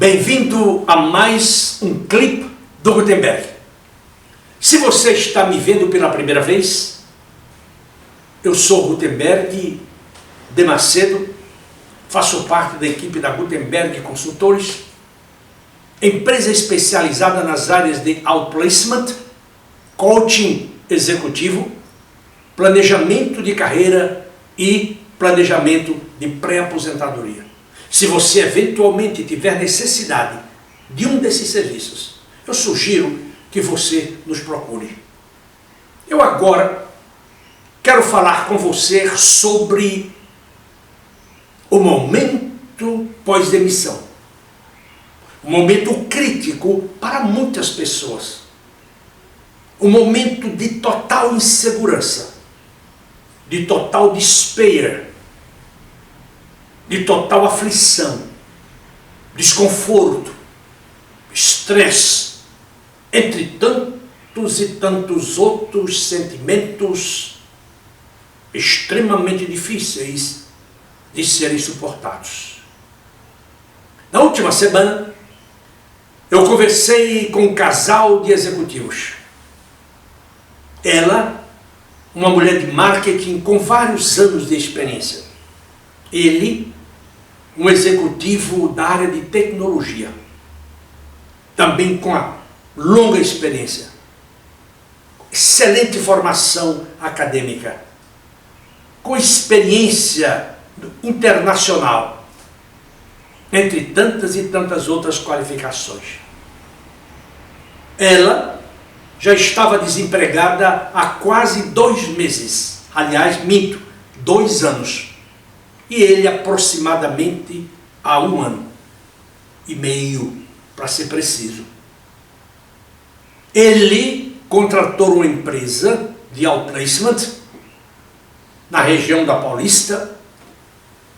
Bem-vindo a mais um clipe do Gutenberg. Se você está me vendo pela primeira vez, eu sou Gutenberg de Macedo, faço parte da equipe da Gutenberg Consultores, empresa especializada nas áreas de outplacement, coaching executivo, planejamento de carreira e planejamento de pré-aposentadoria. Se você eventualmente tiver necessidade de um desses serviços, eu sugiro que você nos procure. Eu agora quero falar com você sobre o momento pós-demissão. Um momento crítico para muitas pessoas. Um momento de total insegurança, de total despair, de total aflição, desconforto, estresse, entre tantos e tantos outros sentimentos extremamente difíceis de serem suportados. Na última semana, eu conversei com um casal de executivos. Ela, uma mulher de marketing com vários anos de experiência. Ele, um executivo da área de tecnologia, também com a longa experiência, excelente formação acadêmica, com experiência internacional, entre tantas e tantas outras qualificações. Ela já estava desempregada há quase 2 meses, aliás, 2 anos. E ele aproximadamente há 1 ano e meio, para ser preciso. Ele contratou uma empresa de outplacement na região da Paulista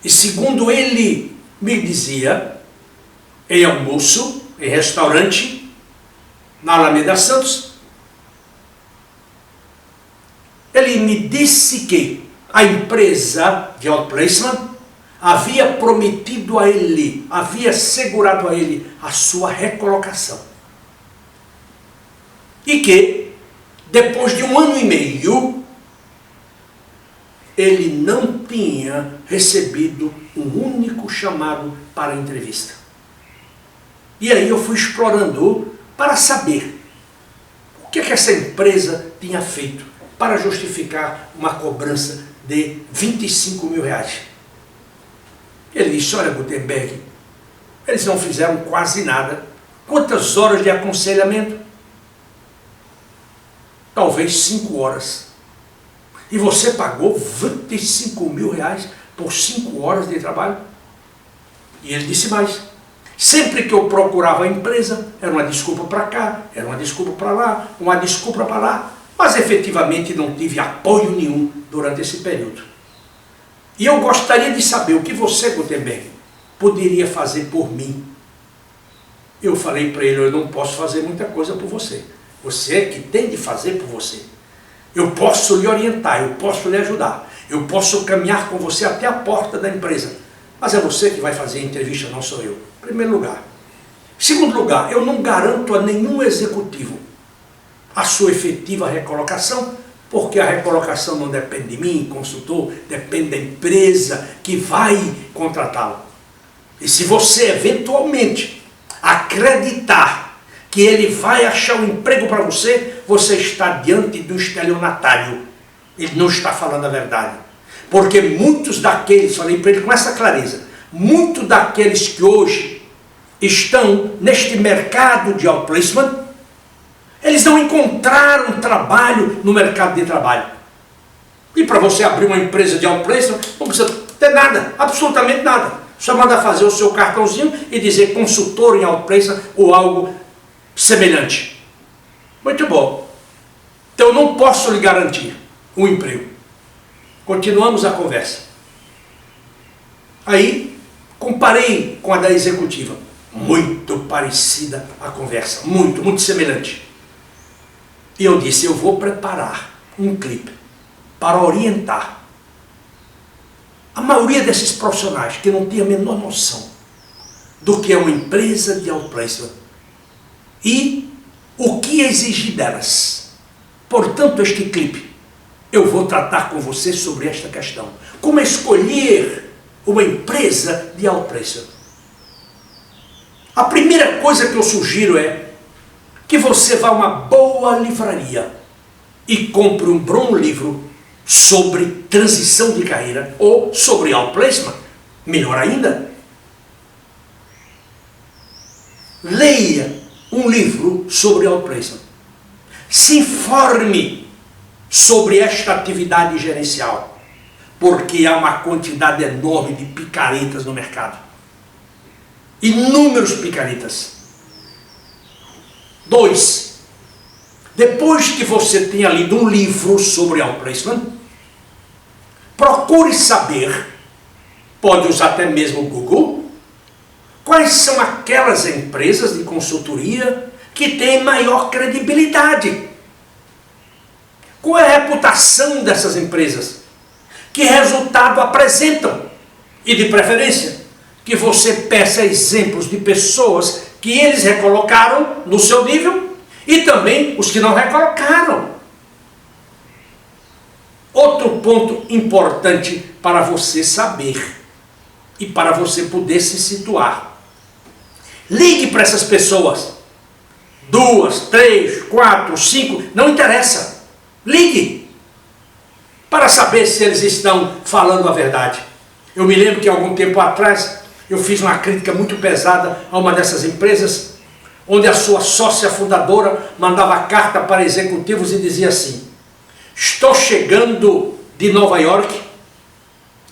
e, segundo ele me dizia, em almoço, em restaurante, na Alameda Santos, ele me disse que a empresa de outplacement havia prometido a ele, havia assegurado a ele a sua recolocação. E que, depois de 1 ano e meio, ele não tinha recebido um único chamado para a entrevista. E aí eu fui explorando para saber o que essa empresa tinha feito para justificar uma cobrança de 25 mil reais. Ele disse: olha, Gutenberg, eles não fizeram quase nada. Quantas horas de aconselhamento? Talvez 5 horas. E você pagou 25 mil reais por 5 horas de trabalho? E ele disse mais: sempre que eu procurava a empresa, era uma desculpa para cá, era uma desculpa para lá, uma desculpa para lá, mas efetivamente não tive apoio nenhum durante esse período. E eu gostaria de saber o que você, Gutenberg, poderia fazer por mim. Eu falei para ele: eu não posso fazer muita coisa por você. Você é que tem de fazer por você. Eu posso lhe orientar, eu posso lhe ajudar, eu posso caminhar com você até a porta da empresa. Mas é você que vai fazer a entrevista, não sou eu. Em primeiro lugar. Segundo lugar, eu não garanto a nenhum executivo a sua efetiva recolocação, porque a recolocação não depende de mim, consultor, depende da empresa que vai contratá-lo. E se você eventualmente acreditar que ele vai achar um emprego para você, você está diante de um estelionatário. Ele não está falando a verdade. Porque muitos daqueles, falei para ele com essa clareza, muitos daqueles que hoje estão neste mercado de outplacement, eles não encontraram trabalho no mercado de trabalho. E para você abrir uma empresa de outplacement, não precisa ter nada, absolutamente nada. Só manda fazer o seu cartãozinho e dizer consultor em outplacement ou algo semelhante. Muito bom. Então eu não posso lhe garantir um emprego. Continuamos a conversa. Aí, comparei com a da executiva. Muito parecida a conversa. Muito semelhante. E eu disse: eu vou preparar um clipe para orientar a maioria desses profissionais que não tem a menor noção do que é uma empresa de outplacement e o que exigir delas. Portanto, este clipe, eu vou tratar com você sobre esta questão. Como escolher uma empresa de outplacement. A primeira coisa que eu sugiro é que você vá a uma boa livraria e compre um bom livro sobre transição de carreira ou sobre outplacement. Melhor ainda, leia um livro sobre outplacement. Se informe sobre esta atividade gerencial, porque há uma quantidade enorme de picaretas no mercado. Inúmeros picaretas. 2. Depois que você tenha lido um livro sobre outplacement, procure saber, pode usar até mesmo o Google, quais são aquelas empresas de consultoria que têm maior credibilidade. Qual é a reputação dessas empresas? Que resultado apresentam? E de preferência, que você peça exemplos de pessoas que eles recolocaram no seu nível e também os que não recolocaram. Outro ponto importante para você saber e para você poder se situar. Ligue para essas pessoas. 2, 3, 4, 5, não interessa. Ligue para saber se eles estão falando a verdade. Eu me lembro que algum tempo atrás eu fiz uma crítica muito pesada a uma dessas empresas, onde a sua sócia fundadora mandava carta para executivos e dizia assim: estou chegando de Nova York,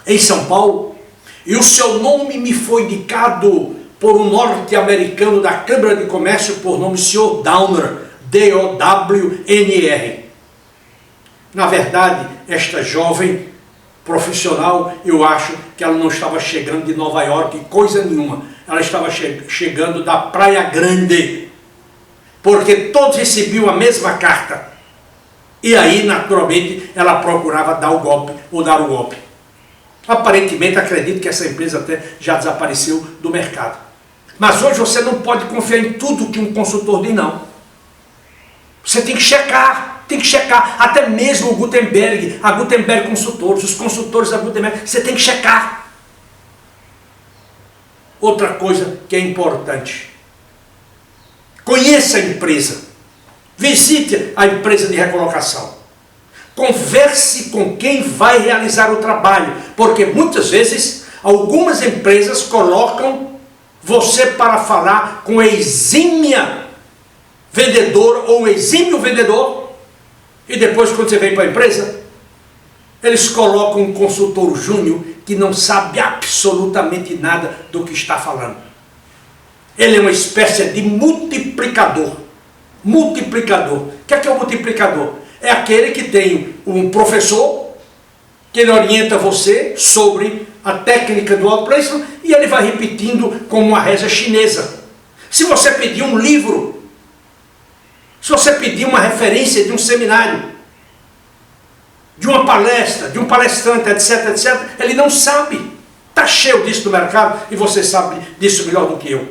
em São Paulo, e o seu nome me foi indicado por um norte-americano da Câmara de Comércio por nome Sr. Downer, D-O-W-N-R. Na verdade, esta jovem profissional, eu acho que ela não estava chegando de Nova York, coisa nenhuma. Ela estava chegando da Praia Grande, porque todos recebiam a mesma carta. E aí, naturalmente, ela procurava dar o golpe ou dar o golpe. Aparentemente, acredito que essa empresa até já desapareceu do mercado. Mas hoje você não pode confiar em tudo que um consultor diz, não. Você tem que checar. Tem que checar, até mesmo o Gutenberg, a Gutenberg Consultores, os consultores da Gutenberg, você tem que checar. Outra coisa que é importante, conheça a empresa, visite a empresa de recolocação, converse com quem vai realizar o trabalho, porque muitas vezes algumas empresas colocam você para falar com a exímia vendedora ou exímio vendedor. E depois, quando você vem para a empresa, eles colocam um consultor júnior que não sabe absolutamente nada do que está falando. Ele é uma espécie de multiplicador. Multiplicador. O que é o multiplicador? É aquele que tem um professor que ele orienta você sobre a técnica do outplacement e ele vai repetindo como uma reza chinesa. Se você pedir um livro, se você pedir uma referência de um seminário, de uma palestra, de um palestrante, etc, etc, ele não sabe. Está cheio disso no mercado e você sabe disso melhor do que eu.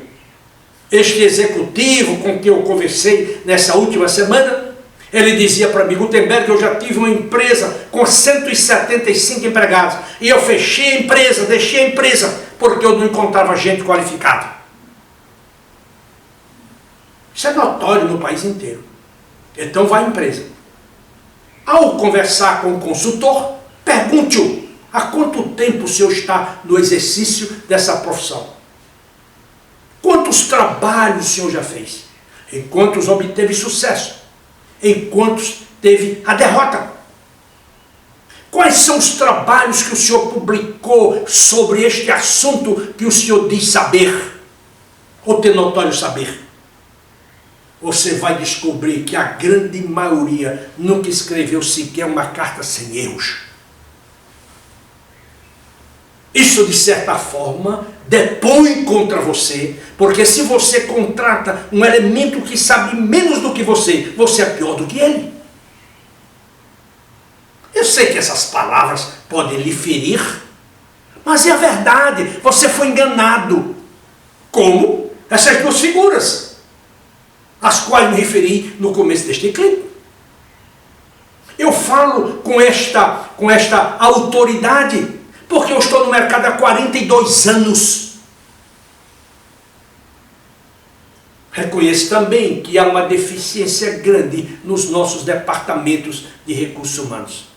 Este executivo com quem eu conversei nessa última semana, ele dizia para mim: Gutenberg, eu já tive uma empresa com 175 empregados e eu fechei a empresa, deixei a empresa, porque eu não encontrava gente qualificada. Isso é notório no país inteiro. Então vá à empresa. Ao conversar com o consultor, pergunte-o: há quanto tempo o senhor está no exercício dessa profissão? Quantos trabalhos o senhor já fez? Em quantos obteve sucesso? Em quantos teve a derrota? Quais são os trabalhos que o senhor publicou sobre este assunto que o senhor diz saber, ou ter notório saber? Você vai descobrir que a grande maioria nunca escreveu sequer uma carta sem erros. Isso, de certa forma, depõe contra você, porque se você contrata um elemento que sabe menos do que você, você é pior do que ele. Eu sei que essas palavras podem lhe ferir, mas é a verdade, você foi enganado. como essas duas figuras, às quais me referi no começo deste clipe. Eu falo com esta autoridade, porque eu estou no mercado há 42 anos. Reconheço também que há uma deficiência grande nos nossos departamentos de recursos humanos.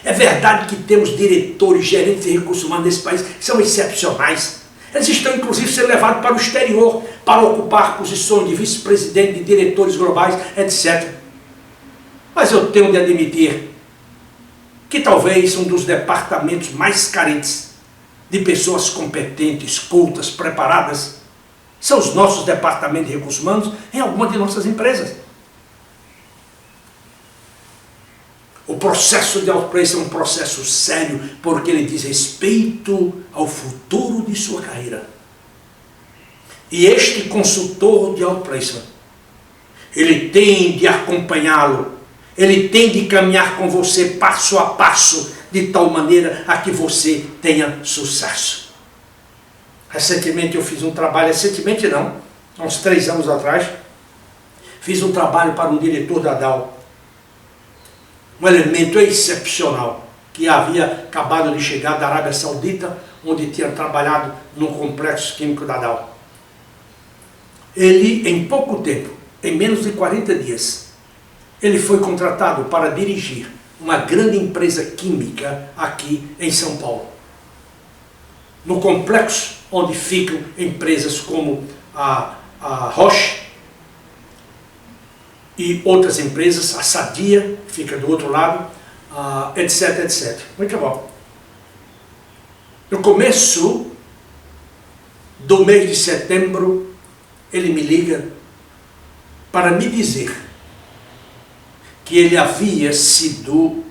É verdade que temos diretores, gerentes de recursos humanos nesse país que são excepcionais. Eles estão, inclusive, sendo levados para o exterior para ocupar posições de vice-presidente, de diretores globais, etc. Mas eu tenho de admitir que talvez um dos departamentos mais carentes de pessoas competentes, cultas, preparadas, são os nossos departamentos de recursos humanos em alguma de nossas empresas. O processo de outplacement é um processo sério, porque ele diz respeito ao futuro de sua carreira. E este consultor de outplacement, ele tem de acompanhá-lo, ele tem de caminhar com você passo a passo, de tal maneira a que você tenha sucesso. Recentemente eu fiz um trabalho, recentemente não, há uns 3 anos atrás, fiz um trabalho para um diretor da Dow, um elemento excepcional, que havia acabado de chegar da Arábia Saudita, onde tinha trabalhado no complexo químico da Dow. Ele, em pouco tempo, em menos de 40 dias, ele foi contratado para dirigir uma grande empresa química aqui em São Paulo. No complexo onde ficam empresas como a Roche, e outras empresas, a Sadia, fica do outro lado, etc, etc. Muito bom. No começo do mês de setembro, ele me liga para me dizer que ele havia sido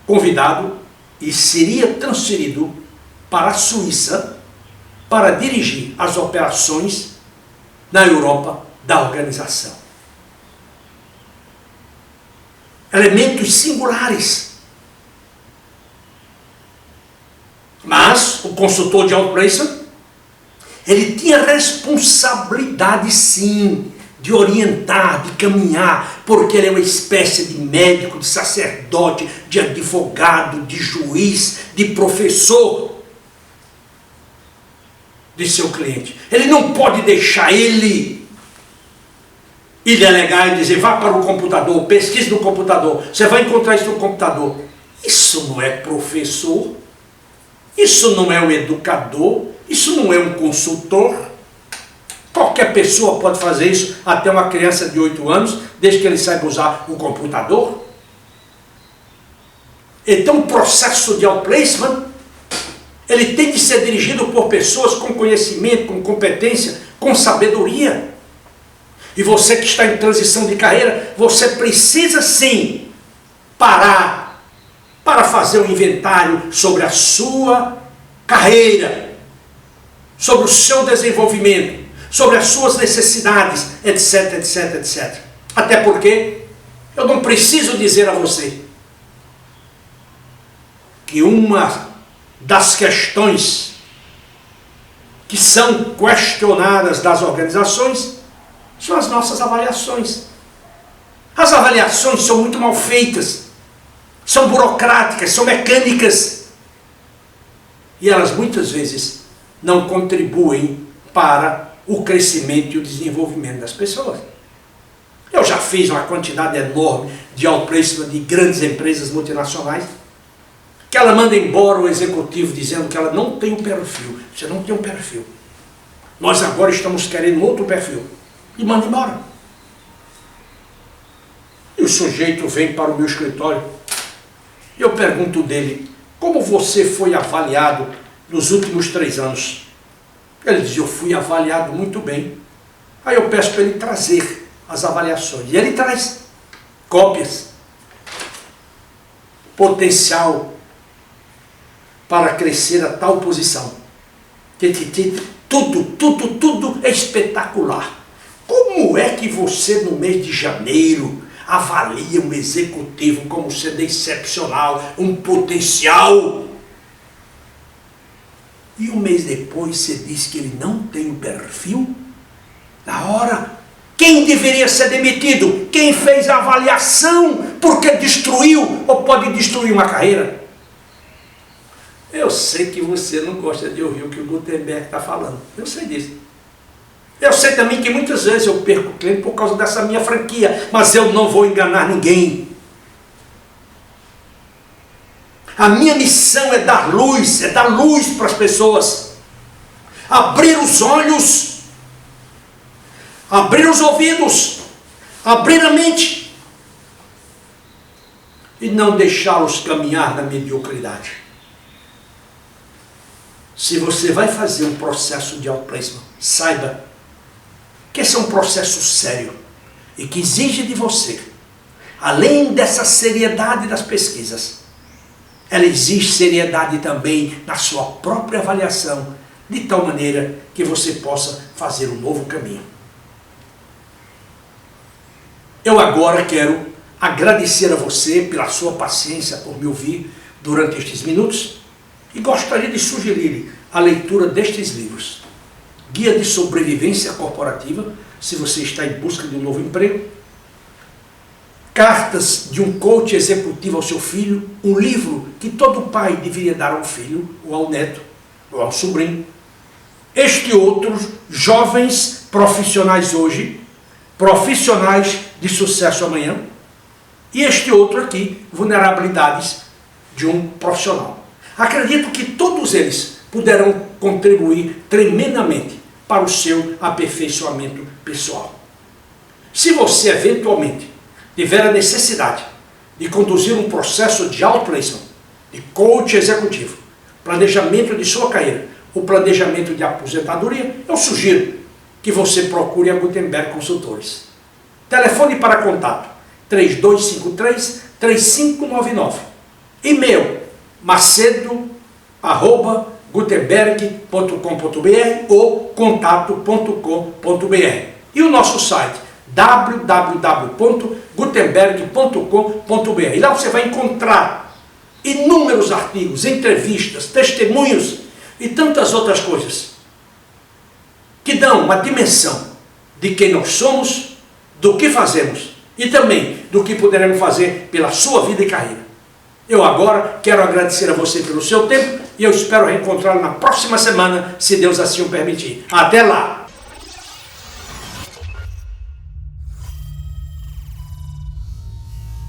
convidado e seria transferido para a Suíça para dirigir as operações na Europa da organização. Elementos singulares. Mas o consultor de outplacement, ele tinha responsabilidade sim de orientar, de caminhar, porque ele é uma espécie de médico, de sacerdote, de advogado, de juiz, de professor de seu cliente. Ele não pode deixar ele e delegar e dizer, vá para o computador, pesquise no computador, você vai encontrar isso no computador. Isso não é professor, isso não é um educador, isso não é um consultor. Qualquer pessoa pode fazer isso, até uma criança de 8 anos, desde que ele saiba usar um computador. Então o processo de outplacement, ele tem de ser dirigido por pessoas com conhecimento, com competência, com sabedoria. E você que está em transição de carreira, você precisa sim parar para fazer um inventário sobre a sua carreira, sobre o seu desenvolvimento, sobre as suas necessidades, etc, etc, etc. Até porque eu não preciso dizer a você que uma das questões que são questionadas das organizações são as nossas avaliações. As avaliações são muito mal feitas, são burocráticas, são mecânicas. E elas muitas vezes não contribuem para o crescimento e o desenvolvimento das pessoas. Eu já fiz uma quantidade enorme de outplacement de grandes empresas multinacionais, que ela manda embora o executivo dizendo que ela não tem um perfil. Você não tem um perfil. Nós agora estamos querendo outro perfil. E manda embora. E o sujeito vem para o meu escritório. E eu pergunto dele, como você foi avaliado nos últimos 3 anos? Ele diz, eu fui avaliado muito bem. Aí eu peço para ele trazer as avaliações. E ele traz cópias. Potencial para crescer a tal posição. Tudo é espetacular. Como é que você, no mês de janeiro, avalia um executivo como sendo excepcional, um potencial? e um mês depois você diz que ele não tem o perfil? Na hora, quem deveria ser demitido? Quem fez a avaliação porque destruiu ou pode destruir uma carreira? Eu sei que você não gosta de ouvir o que o Gutenberg está falando. Eu sei disso. Eu sei também que muitas vezes eu perco cliente por causa dessa minha franquia, mas eu não vou enganar ninguém. A minha missão é dar luz para as pessoas. Abrir os olhos, abrir os ouvidos, abrir a mente e não deixá-los caminhar na mediocridade. Se você vai fazer um processo de outplacement, saiba que esse é um processo sério e que exige de você, além dessa seriedade das pesquisas, ela exige seriedade também na sua própria avaliação, de tal maneira que você possa fazer um novo caminho. Eu agora quero agradecer a você pela sua paciência por me ouvir durante estes minutos e gostaria de sugerir a leitura destes livros. Guia de Sobrevivência Corporativa, se você está em busca de um novo emprego. Cartas de um coach executivo ao seu filho, um livro que todo pai deveria dar ao filho, ou ao neto, ou ao sobrinho. Este outro, Jovens Profissionais Hoje, Profissionais de Sucesso Amanhã. E este outro aqui, Vulnerabilidades de um Profissional. Acredito que todos eles poderão contribuir tremendamente para o seu aperfeiçoamento pessoal. Se você eventualmente tiver a necessidade de conduzir um processo de outplacement, de coach executivo, planejamento de sua carreira, ou planejamento de aposentadoria, eu sugiro que você procure a Gutenberg Consultores. Telefone para contato 3253-3599. E-mail macedo@gutenberg.com.br ou contato.com.br. E o nosso site www.gutenberg.com.br. E lá você vai encontrar inúmeros artigos, entrevistas, testemunhos e tantas outras coisas que dão uma dimensão de quem nós somos, do que fazemos e também do que poderemos fazer pela sua vida e carreira. Eu agora quero agradecer a você pelo seu tempo e eu espero reencontrá-lo na próxima semana, se Deus assim o permitir. Até lá!